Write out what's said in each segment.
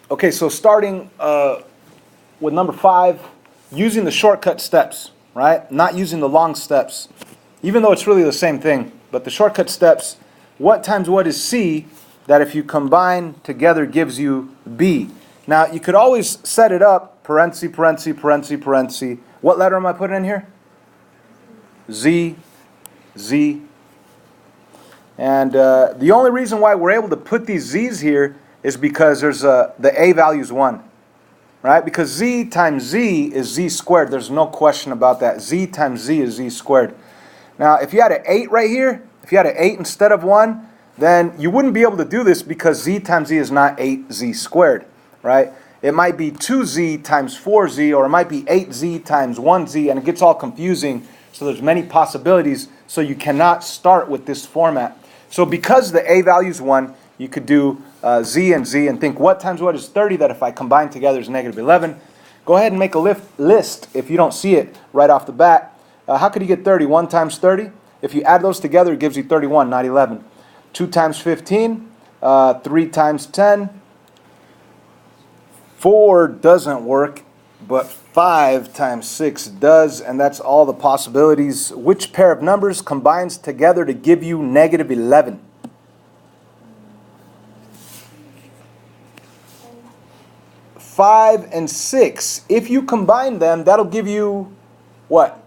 Okay, so starting with number 5, using the shortcut steps, right? Not using the long steps, even though it's really the same thing. But the shortcut steps, what times what is C that if you combine together gives you B? Now, you could always set it up, parenthesis, parenthesis, parenthesis, parenthesis. What letter am I putting in here? Z, Z. And the only reason why we're able to put these Z's here is because there's the A value is 1. Right? Because Z times Z is Z squared. There's no question about that. Z times Z is Z squared. Now, if you had an 8 right here, if you had an 8 instead of 1, then you wouldn't be able to do this because Z times Z is not 8Z squared. Right? It might be 2Z times 4Z, or it might be 8Z times 1Z, and it gets all confusing. So there's many possibilities. So you cannot start with this format. So because the A value is 1, you could do Z and Z and think what times what is 30 that if I combine together is negative 11. Go ahead and make a list if you don't see it right off the bat. How could you get 30? 1 times 30? If you add those together, it gives you 31, not 11. 2 times 15, 3 times 10. 4 doesn't work, but 5 times 6 does, and that's all the possibilities. Which pair of numbers combines together to give you negative 11? 5 and 6. If you combine them, that'll give you what?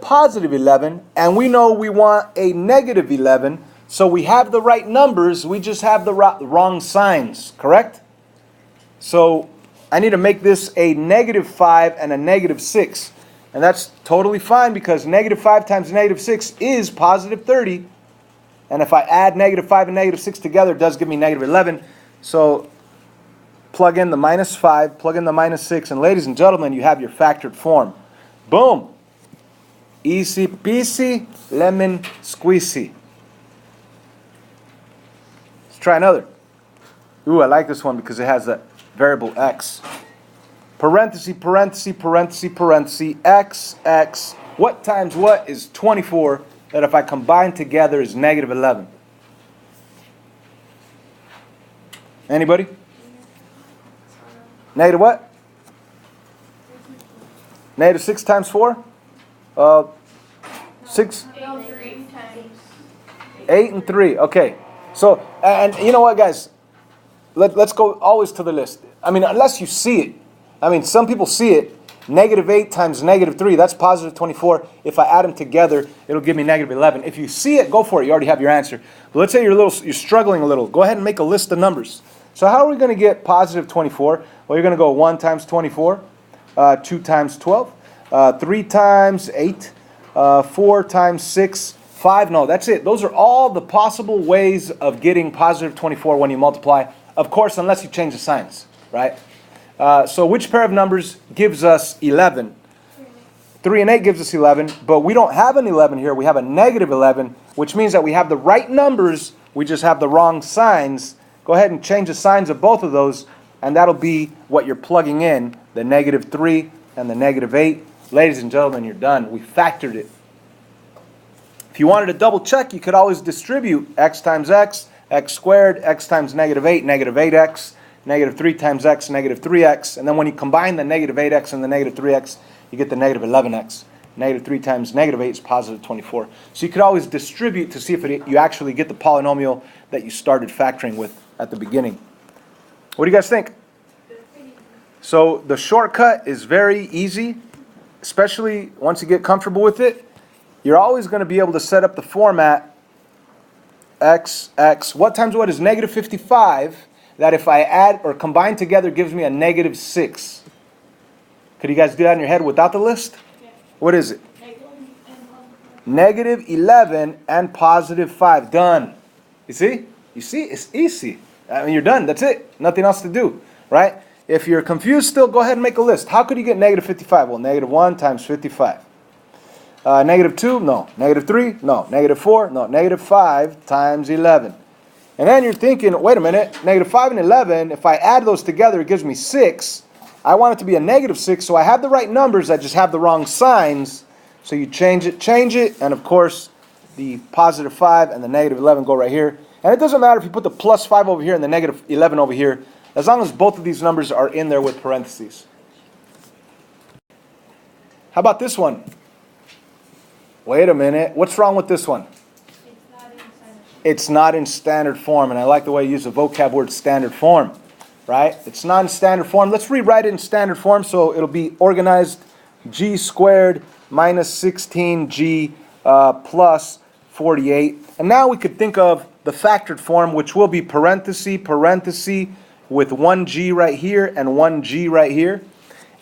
Positive 11. And we know we want a negative 11. So we have the right numbers. We just have the wrong signs. Correct? So I need to make this a negative 5 and a negative 6. And that's totally fine because negative 5 times negative 6 is positive 30. And if I add negative 5 and negative 6 together, it does give me negative 11. So plug in the minus 5, plug in the minus 6, and ladies and gentlemen, you have your factored form. Boom! Easy peasy, lemon squeezy. Let's try another. Ooh, I like this one because it has that variable x. Parenthesis, parenthesis, parenthesis, parenthesis, x, x. What times what is 24 that if I combine together is negative 11? Anybody? Negative what? Negative 6 times 4? 6? 8 and 3. Okay. So, and you know what, guys? Let's go always to the list. I mean, unless you see it. I mean, some people see it. Negative 8 times negative 3, that's positive 24. If I add them together, it'll give me negative 11. If you see it, go for it. You already have your answer. But let's say you're struggling a little. Go ahead and make a list of numbers. So how are we going to get positive 24? Well, you're going to go 1 times 24, 2 times 12, 3 times 8, 4 times 6, 5. No, that's it. Those are all the possible ways of getting positive 24 when you multiply. Of course, unless you change the signs, right? So which pair of numbers gives us 11? 3 and 8 gives us 11, but we don't have an 11 here. We have a negative 11, which means that we have the right numbers. We just have the wrong signs. Go ahead and change the signs of both of those, and that'll be what you're plugging in, the negative 3 and the negative 8. Ladies and gentlemen, you're done. We factored it. If you wanted to double check, you could always distribute x times x, x squared, x times negative 8, negative 8x, negative 3 times x, negative 3x, and then when you combine the negative 8x and the negative 3x, you get the negative 11x. Negative 3 times negative 8 is positive 24. So you could always distribute to see if you actually get the polynomial that you started factoring with at the beginning. What do you guys think? So the shortcut is very easy, especially once you get comfortable with it. You're always going to be able to set up the format x, x. What times what is negative 55 that if I add or combine together gives me a negative 6? Could you guys do that in your head without the list? Yeah. What is it? Negative 11 and positive 5. Done. You see? You see? It's easy. I mean, you're done. That's it. Nothing else to do. Right? If you're confused still, go ahead and make a list. How could you get negative 55? Well, negative 1 times 55. Negative 2? No. Negative 3? No. Negative 4? No. Negative 5 times 11. And then you're thinking, wait a minute. Negative 5 and 11, if I add those together, it gives me 6. I want it to be a negative 6, so I have the right numbers. I just have the wrong signs. So you change it, and of course, the positive 5 and the negative 11 go right here. And it doesn't matter if you put the plus 5 over here and the negative 11 over here. as long as both of these numbers are in there with parentheses. How about this one? Wait a minute. What's wrong with this one? It's not in standard form, and I like the way you use the vocab word standard form, right? It's not in standard form. Let's rewrite it in standard form so it'll be organized g squared minus 16g plus 48. And now we could think of the factored form, which will be parenthesis with 1g right here and 1g right here.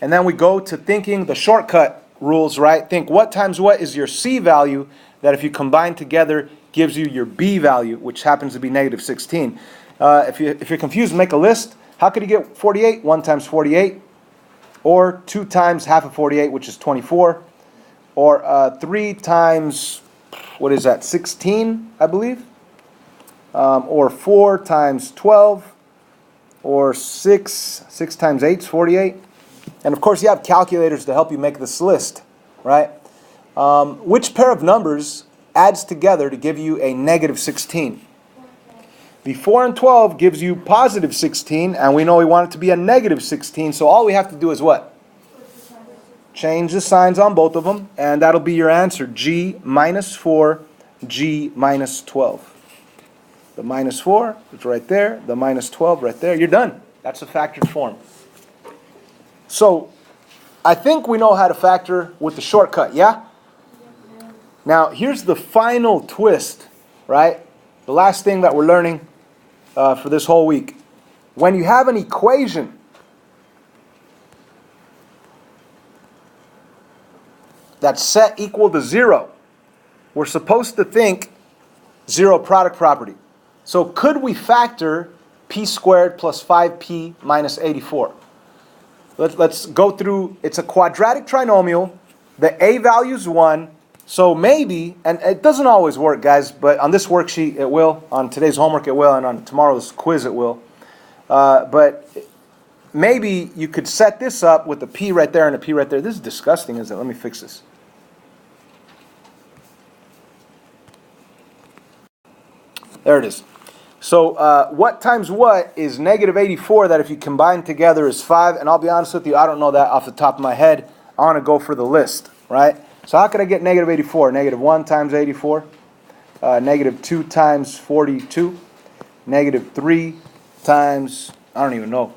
And then we go to thinking the shortcut rules, right? Think what times what is your c value that if you combine together gives you your b value, which happens to be negative 16. If you're confused, make a list. How could you get 48? 1 times 48. Or 2 times half of 48, which is 24. Or 3 times, what is that, 16, I believe? Or 4 times 12. Or 6 times 8 is 48. And of course you have calculators to help you make this list, right? Which pair of numbers adds together to give you a negative 16? The 4 and 12 gives you positive 16, and we know we want it to be a negative 16, so all we have to do is what? Change the signs on both of them, and that'll be your answer. G minus 4, G minus 12. The minus 4 is right there, the minus 12 right there. You're done. That's a factored form. So, I think we know how to factor with the shortcut, yeah? Now, here's the final twist, right? The last thing that we're learning for this whole week. When you have an equation that's set equal to 0, we're supposed to think zero product property. So could we factor p squared plus 5p minus 84? Let's go through. It's a quadratic trinomial. The a value is 1. So maybe, and it doesn't always work, guys, but on this worksheet it will, on today's homework it will, and on tomorrow's quiz it will. But maybe you could set this up with a p right there and a p right there. This is disgusting, isn't it? Let me fix this. There it is. So what times what is negative 84 that if you combine together is 5? And I'll be honest with you, I don't know that off the top of my head. I want to go for the list, right? So how could I get negative 84? Negative 1 times 84. Negative 2 times 42. Negative 3 times, I don't even know.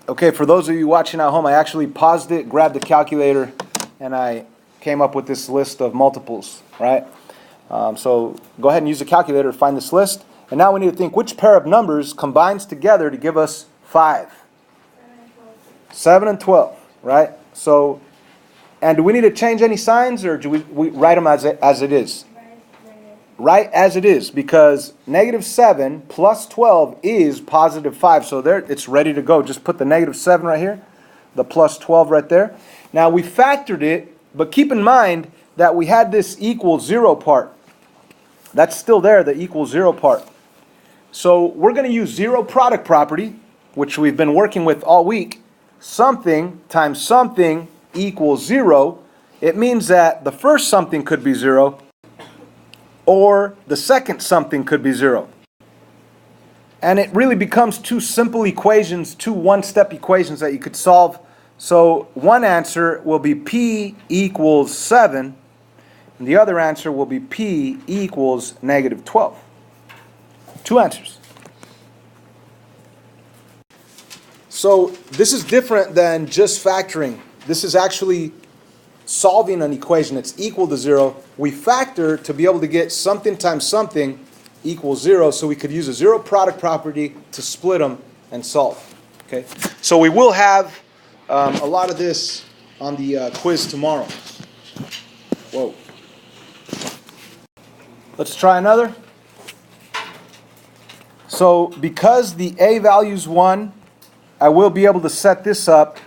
Okay, for those of you watching at home, I actually paused it, grabbed the calculator, and I came up with this list of multiples, right? So go ahead and use the calculator to find this list. And now we need to think which pair of numbers combines together to give us 5. 7 and 12, right? So, and do we need to change any signs, or do we write them as it is? Right as it is, because negative 7 plus 12 is positive 5. So there, it's ready to go. Just put the negative 7 right here, the plus 12 right there. Now we factored it, but keep in mind that we had this equal 0 part. That's still there, the equal 0 part. So we're going to use zero product property, which we've been working with all week. Something times something equals 0. It means that the first something could be 0, or the second something could be 0. And it really becomes two simple equations, two one-step equations that you could solve. So one answer will be p equals 7, and the other answer will be p equals negative 12. Two answers. So this is different than just factoring. This is actually solving an equation. It's equal to 0. We factor to be able to get something times something equals 0, so we could use a zero product property to split them and solve. Okay. So we will have a lot of this on the quiz tomorrow. Whoa. Let's try another. So because the a value is 1, I will be able to set this up.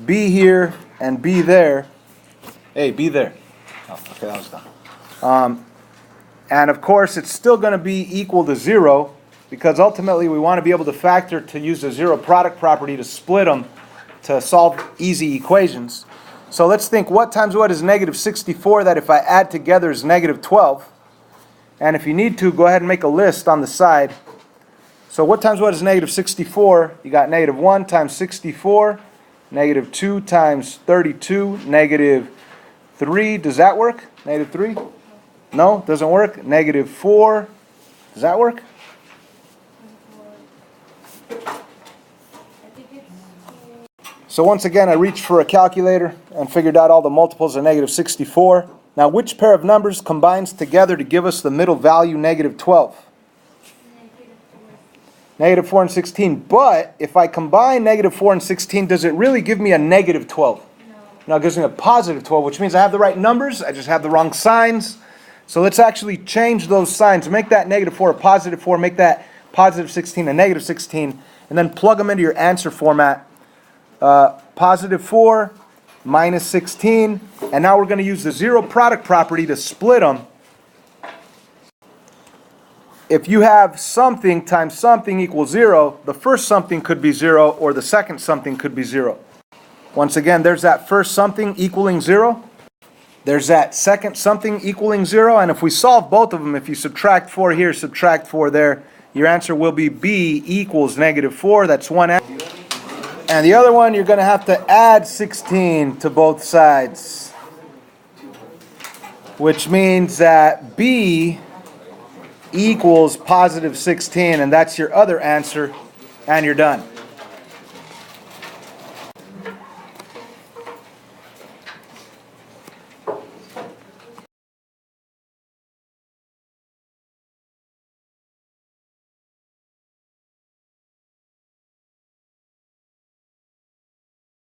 B here and B there. Hey, B there. Oh, okay, that was done. And of course, it's still going to be equal to 0, because ultimately we want to be able to factor to use the zero product property to split them to solve easy equations. So let's think what times what is negative 64 that if I add together is negative 12. And if you need to, go ahead and make a list on the side. So what times what is negative 64? You got negative 1 times 64, negative 2 times 32, negative 3. Does that work? Negative 3? No, doesn't work. Negative 4. Does that work? So once again, I reached for a calculator and figured out all the multiples of negative 64. Now, which pair of numbers combines together to give us the middle value, negative 12? Negative 4 and 16. But if I combine negative 4 and 16, does it really give me a negative 12? No, it gives me a positive 12, which means I have the right numbers. I just have the wrong signs. So let's actually change those signs. Make that negative 4 a positive 4. Make that positive 16 a negative 16. And then plug them into your answer format. Positive 4 minus 16. And now we're going to use the zero product property to split them. If you have something times something equals 0, the first something could be 0 or the second something could be 0. Once again, there's that first something equaling 0. There's that second something equaling 0. And if we solve both of them, if you subtract 4 here, subtract 4 there, your answer will be B equals negative 4. That's one answer. And the other one, you're going to have to add 16 to both sides. Which means that B equals positive 16, and that's your other answer, and you're done.